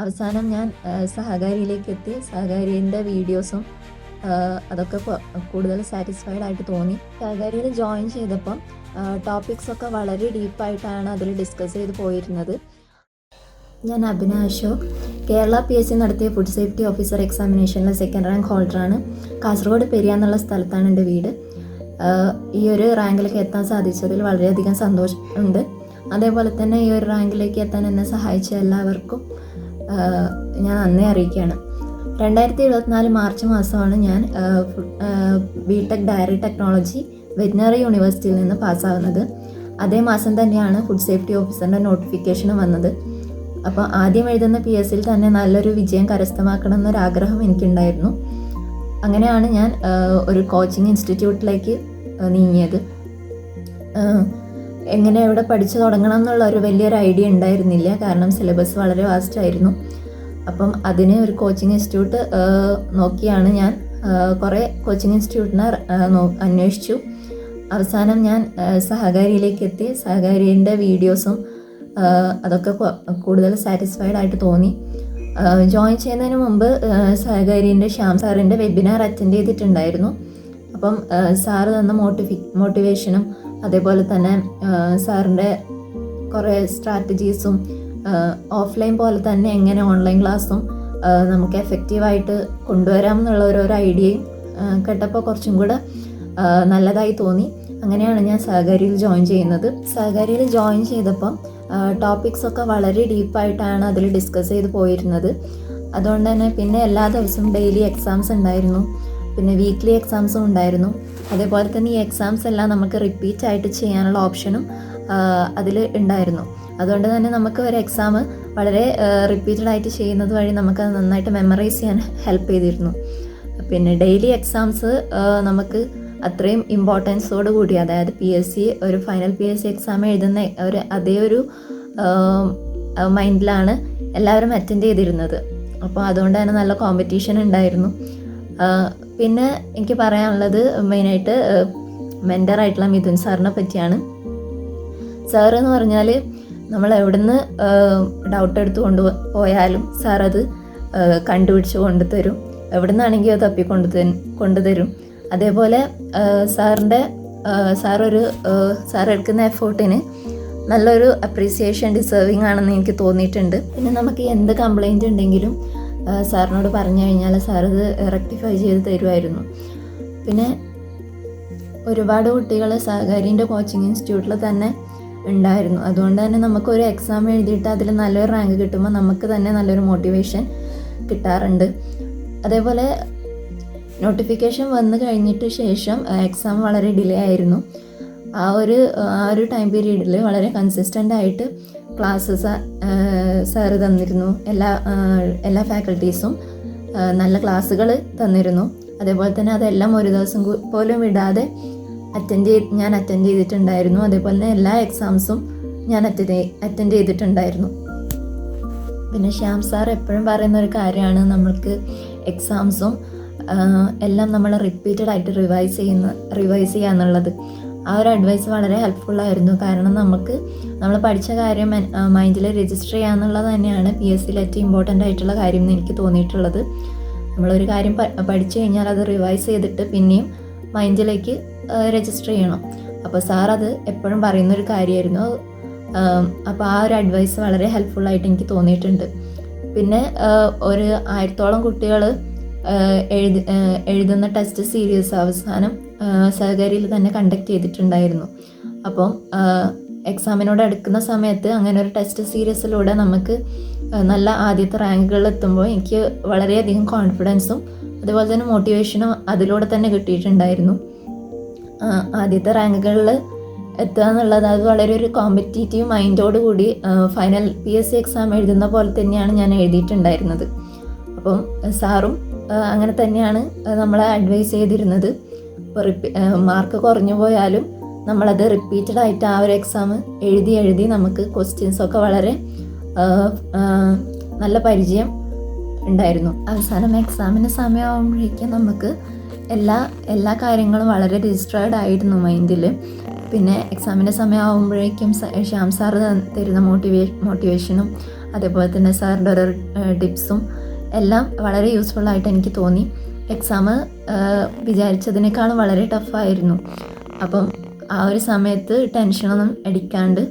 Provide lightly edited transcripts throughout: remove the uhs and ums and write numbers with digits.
അവസാനം ഞാൻ സഹകാരിയിലേക്ക് എത്തി. സഹകാരിൻ്റെ വീഡിയോസും അതൊക്കെ കൂടുതൽ സാറ്റിസ്ഫൈഡ് ആയിട്ട് തോന്നി. സഹകാരിയിൽ ജോയിൻ ചെയ്തപ്പം ടോപ്പിക്സൊക്കെ വളരെ ഡീപ്പായിട്ടാണ് അതിൽ ഡിസ്കസ് ചെയ്ത് പോയിരുന്നത്. ഞാൻ അഭിന അശോക്, കേരള PSC നടത്തിയ ഫുഡ് സേഫ്റ്റി ഓഫീസർ എക്സാമിനേഷനിലെ 2nd റാങ്ക് ഹോൾഡറാണ്. കാസർഗോഡ് പെരിയ എന്നുള്ള സ്ഥലത്താണ് എൻ്റെ വീട്. ഈ ഒരു റാങ്കിലേക്ക് എത്താൻ സാധിച്ചതിൽ വളരെയധികം സന്തോഷമുണ്ട്. അതേപോലെ തന്നെ ഈ ഒരു റാങ്കിലേക്ക് എത്താൻ എന്നെ സഹായിച്ച എല്ലാവർക്കും ഞാൻ നന്ദി അറിയിക്കുകയാണ്. 2024 മാർച്ച് മാസമാണ് ഞാൻ BTech ഡയറി ടെക്നോളജി വെറ്റിനറി യൂണിവേഴ്സിറ്റിയിൽ നിന്ന് പാസ്സാവുന്നത്. അതേ മാസം തന്നെയാണ് ഫുഡ് സേഫ്റ്റി ഓഫീസറിൻ്റെ നോട്ടിഫിക്കേഷനും വന്നത്. അപ്പോൾ ആദ്യം എഴുതുന്ന PSCയിൽ തന്നെ നല്ലൊരു വിജയം കരസ്ഥമാക്കണം എന്നൊരാഗ്രഹം എനിക്കുണ്ടായിരുന്നു. അങ്ങനെയാണ് ഞാൻ ഒരു കോച്ചിങ് ഇൻസ്റ്റിറ്റ്യൂട്ടിലേക്ക് നീങ്ങിയത്. എങ്ങനെ എവിടെ പഠിച്ചു തുടങ്ങണം എന്നുള്ള ഒരു വലിയൊരു ഐഡിയ ഉണ്ടായിരുന്നില്ല, കാരണം സിലബസ് വളരെ വാസ്റ്റായിരുന്നു. അപ്പം അതിന് ഒരു കോച്ചിങ് ഇൻസ്റ്റിറ്റ്യൂട്ട് നോക്കിയാണ് ഞാൻ കുറേ കോച്ചിങ് ഇൻസ്റ്റിറ്റ്യൂട്ടിനെ അന്വേഷിച്ചു. അവസാനം ഞാൻ സഹകാരിയിലേക്ക് എത്തി. സഹകാരിൻ്റെ വീഡിയോസും അതൊക്കെ കൂടുതൽ സാറ്റിസ്ഫൈഡ് ആയിട്ട് തോന്നി. ജോയിൻ ചെയ്യുന്നതിന് മുമ്പ് സഹകാരിൻ്റെ ശ്യാം സാറിൻ്റെ വെബിനാർ അറ്റൻഡ് ചെയ്തിട്ടുണ്ടായിരുന്നു. അപ്പം സാറ് തന്ന മോട്ടിവേഷനും അതേപോലെ തന്നെ സാറിൻ്റെ കുറേ സ്ട്രാറ്റജീസും ഓഫ്ലൈൻ പോലെ തന്നെ എങ്ങനെ ഓൺലൈൻ ക്ലാസ്സും നമുക്ക് എഫക്റ്റീവായിട്ട് കൊണ്ടുവരാം എന്നുള്ള ഓരോരോ ഐഡിയയും കേട്ടപ്പോൾ കുറച്ചും കൂടെ നല്ലതായി തോന്നി. അങ്ങനെയാണ് ഞാൻ സഹകാരിയിൽ ജോയിൻ ചെയ്യുന്നത്. സഹകാരിയിൽ ജോയിൻ ചെയ്തപ്പം ടോപ്പിക്സൊക്കെ വളരെ ഡീപ്പായിട്ടാണ് അതിൽ ഡിസ്കസ് ചെയ്ത് പോയിരുന്നത്. അതുകൊണ്ട് തന്നെ പിന്നെ എല്ലാ ദിവസവും ഡെയിലി എക്സാംസ് ഉണ്ടായിരുന്നു, പിന്നെ വീക്ക്ലി എക്സാംസും ഉണ്ടായിരുന്നു. അതേപോലെ തന്നെ ഈ എക്സാംസ് എല്ലാം നമുക്ക് റിപ്പീറ്റ് ആയിട്ട് ചെയ്യാനുള്ള ഓപ്ഷനും അതിൽ ഉണ്ടായിരുന്നു. അതുകൊണ്ട് തന്നെ നമുക്ക് ഒരു എക്സാം വളരെ റിപ്പീറ്റഡ് ആയിട്ട് ചെയ്യുന്നത് വഴി നമുക്കത് നന്നായിട്ട് മെമ്മറൈസ് ചെയ്യാൻ ഹെൽപ്പ് ചെയ്തിരുന്നു. പിന്നെ ഡെയിലി എക്സാംസ് നമുക്ക് അത്രയും ഇമ്പോർട്ടൻസോട് കൂടി, അതായത് PSC ഒരു ഫൈനൽ PSC എക്സാം എഴുതുന്ന അതേ ഒരു മൈൻഡിലാണ് എല്ലാവരും അറ്റൻഡ് ചെയ്തിരുന്നത്. അപ്പോൾ അതുകൊണ്ട് തന്നെ നല്ല കോമ്പറ്റീഷൻ ഉണ്ടായിരുന്നു. പിന്നെ എനിക്ക് പറയാനുള്ളത് മെയിനായിട്ട് മെൻറ്ററായിട്ടുള്ള മിഥുൻ സാറിനെ പറ്റിയാണ്. സാർ എന്ന് പറഞ്ഞാൽ നമ്മൾ എവിടുന്ന് ഡൗട്ട് എടുത്ത് കൊണ്ടുപോയാലും സാറത് കണ്ടുപിടിച്ച് കൊണ്ടുതരും, എവിടുന്നാണെങ്കിൽ അത് കൊണ്ടുതരും. അതേപോലെ സാർ എടുക്കുന്ന എഫേർട്ടിന് നല്ലൊരു അപ്രീസിയേഷൻ ഡിസേർവിങ് ആണെന്ന് എനിക്ക് തോന്നിയിട്ടുണ്ട്. പിന്നെ നമുക്ക് എന്ത് കംപ്ലൈൻറ്റ് ഉണ്ടെങ്കിലും സാറിനോട് പറഞ്ഞു കഴിഞ്ഞാൽ സാറത് റെക്ടിഫൈ ചെയ്ത് തരുമായിരുന്നു. പിന്നെ ഒരുപാട് കുട്ടികൾ സഹകാരിൻ്റെ കോച്ചിങ് ഇൻസ്റ്റിറ്റ്യൂട്ടിൽ തന്നെ ഉണ്ടായിരുന്നു. അതുകൊണ്ട് തന്നെ നമുക്കൊരു എക്സാം എഴുതിയിട്ട് അതിൽ നല്ലൊരു റാങ്ക് കിട്ടുമ്പോൾ നമുക്ക് തന്നെ നല്ലൊരു മോട്ടിവേഷൻ കിട്ടാറുണ്ട്. അതേപോലെ നോട്ടിഫിക്കേഷൻ വന്നു കഴിഞ്ഞിട്ട് ശേഷം എക്സാം വളരെ ഡിലേ ആയിരുന്നു. ആ ഒരു ടൈം പീരീഡിൽ വളരെ കൺസിസ്റ്റൻ്റ് ആയിട്ട് ക്ലാസ്സസ് സാറ് തന്നിരുന്നു. എല്ലാ ഫാക്കൽറ്റീസും നല്ല ക്ലാസ്സുകൾ തന്നിരുന്നു. അതേപോലെ തന്നെ അതെല്ലാം ഒരു ദിവസം പോലും വിടാതെ ഞാൻ അറ്റൻഡ് ചെയ്തിട്ടുണ്ടായിരുന്നു. അതേപോലെ തന്നെ എല്ലാ എക്സാംസും ഞാൻ അറ്റൻഡ് ചെയ്തിട്ടുണ്ടായിരുന്നു. പിന്നെ ശ്യാം സാർ എപ്പോഴും പറയുന്ന ഒരു കാര്യമാണ്, നമ്മൾക്ക് എക്സാംസും എല്ലാം നമ്മൾ റിപ്പീറ്റഡ് ആയിട്ട് റിവൈസ് ചെയ്യുക എന്നുള്ളത്. ആ ഒരു അഡ്വൈസ് വളരെ ഹെൽപ്ഫുള്ളായിരുന്നു. കാരണം നമ്മൾ പഠിച്ച കാര്യം മൈൻഡിൽ രജിസ്റ്റർ ചെയ്യുക എന്നുള്ളത് തന്നെയാണ് PSCയിൽ ഏറ്റവും ഇമ്പോർട്ടൻ്റ് ആയിട്ടുള്ള കാര്യം എന്ന് എനിക്ക് തോന്നിയിട്ടുള്ളത്. നമ്മളൊരു കാര്യം പഠിച്ചു കഴിഞ്ഞാൽ അത് റിവൈസ് ചെയ്തിട്ട് പിന്നെയും മൈൻഡിലേക്ക് രജിസ്റ്റർ ചെയ്യണം. അപ്പോൾ സാർ അത് എപ്പോഴും പറയുന്നൊരു കാര്യമായിരുന്നു. അപ്പോൾ ആ ഒരു അഡ്വൈസ് വളരെ ഹെൽപ്ഫുള്ളായിട്ട് എനിക്ക് തോന്നിയിട്ടുണ്ട്. പിന്നെ ഒരു 1000ഓളം കുട്ടികൾ എഴുതുന്ന ടെസ്റ്റ് സീരീസ് അവസാനം സഹകാരിയിൽ തന്നെ കണ്ടക്ട് ചെയ്തിട്ടുണ്ടായിരുന്നു. അപ്പം എക്സാമിനോട് അടുക്കുന്ന സമയത്ത് അങ്ങനെ ഒരു ടെസ്റ്റ് സീരീസിലൂടെ നമുക്ക് നല്ല ആദ്യത്തെ റാങ്കുകളിൽ എത്തുമ്പോൾ എനിക്ക് വളരെയധികം കോൺഫിഡൻസും അതുപോലെ തന്നെ മോട്ടിവേഷനും അതിലൂടെ തന്നെ കിട്ടിയിട്ടുണ്ടായിരുന്നു. ആദ്യത്തെ റാങ്കുകളിൽ എത്തുക എന്നുള്ളത് അത് വളരെ ഒരു കോമ്പറ്റീറ്റീവ് മൈൻഡോട് കൂടി ഫൈനൽ PSC എക്സാം എഴുതുന്ന പോലെ തന്നെയാണ് ഞാൻ എഴുതിയിട്ടുണ്ടായിരുന്നത്. അപ്പം സാറും അങ്ങനെ തന്നെയാണ് നമ്മളെ അഡ്വൈസ് ചെയ്തിരുന്നത്. ഇപ്പോൾ മാർക്ക് കുറഞ്ഞു പോയാലും നമ്മളത് റിപ്പീറ്റഡ് ആയിട്ട് ആ ഒരു എക്സാം എഴുതി നമുക്ക് ക്വസ്റ്റ്യൻസൊക്കെ വളരെ നല്ല പരിചയം ഉണ്ടായിരുന്നു. അവസാനം എക്സാമിന് സമയമാകുമ്പോഴേക്കും നമുക്ക് എല്ലാ കാര്യങ്ങളും വളരെ രജിസ്റ്റേർഡ് ആയിരുന്നു മൈൻഡിൽ. പിന്നെ എക്സാമിൻ്റെ സമയമാകുമ്പോഴേക്കും ശ്യാം സാറ് തരുന്ന മോട്ടിവേഷനും അതേപോലെ തന്നെ സാറിൻ്റെ ഓരോ ടിപ്സും എല്ലാം വളരെ യൂസ്ഫുള്ളായിട്ട് എനിക്ക് തോന്നി. എക്സാം വിചാരിച്ചതിനേക്കാളും വളരെ ടഫായിരുന്നു. അപ്പം ആ ഒരു സമയത്ത് ടെൻഷനൊന്നും അടിക്കാണ്ട്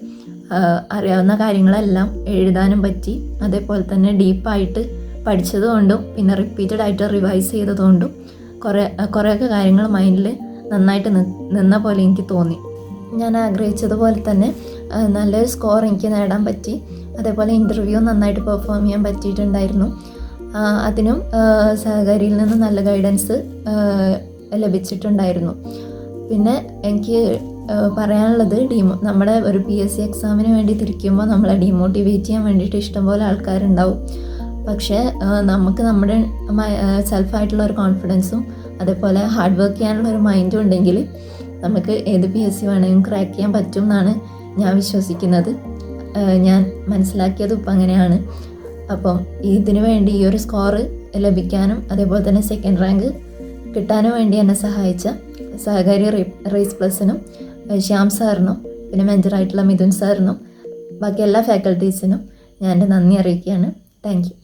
അറിയാവുന്ന കാര്യങ്ങളെല്ലാം എഴുതാനും പറ്റി. അതേപോലെ തന്നെ ഡീപ്പായിട്ട് പഠിച്ചതുകൊണ്ടും പിന്നെ റിപ്പീറ്റഡ് ആയിട്ട് റിവൈസ് ചെയ്തതുകൊണ്ടും കുറേയൊക്കെ കാര്യങ്ങൾ മൈൻഡിൽ നന്നായിട്ട് നിന്ന പോലെ എനിക്ക് തോന്നി. ഞാൻ ആഗ്രഹിച്ചതുപോലെ തന്നെ നല്ലൊരു സ്കോർ എനിക്ക് നേടാൻ പറ്റി. അതേപോലെ ഇൻ്റർവ്യൂ നന്നായിട്ട് പെർഫോം ചെയ്യാൻ പറ്റിയിട്ടുണ്ടായിരുന്നു. അതിനും സഹകാരിയിൽ നിന്ന് നല്ല ഗൈഡൻസ് ലഭിച്ചിട്ടുണ്ടായിരുന്നു. പിന്നെ എനിക്ക് പറയാനുള്ളത് നമ്മുടെ ഒരു PSC എക്സാമിന് വേണ്ടി തിരിക്കുമ്പോൾ നമ്മളെ ഡീമോട്ടിവേറ്റ് ചെയ്യാൻ വേണ്ടിയിട്ട് ഇഷ്ടംപോലെ ആൾക്കാരുണ്ടാവും. പക്ഷേ നമുക്ക് നമ്മുടെ സെൽഫായിട്ടുള്ള ഒരു കോൺഫിഡൻസും അതേപോലെ ഹാർഡ് വർക്ക് ചെയ്യാനുള്ള ഒരു മൈൻഡും ഉണ്ടെങ്കിൽ നമുക്ക് ഏത് PSC വേണമെങ്കിലും ക്രാക്ക് ചെയ്യാൻ പറ്റും എന്നാണ് ഞാൻ വിശ്വസിക്കുന്നത്. ഞാൻ മനസ്സിലാക്കിയത് ഇപ്പം അങ്ങനെയാണ്. അപ്പം ഇതിനു വേണ്ടി ഈ ഒരു സ്കോറ് ലഭിക്കാനും അതേപോലെ തന്നെ സെക്കൻഡ് റാങ്ക് കിട്ടാനും വേണ്ടി എന്നെ സഹായിച്ച സഹകാരി റേസ് പ്ലസിനും ശ്യാം സാറിനും പിന്നെ മെൻറ്ററായിട്ടുള്ള മിഥുൻ സാറിനും ബാക്കി എല്ലാ ഫാക്കൽറ്റീസിനും ഞാൻ എൻ്റെ നന്ദി അറിയിക്കുകയാണ്. Thank you.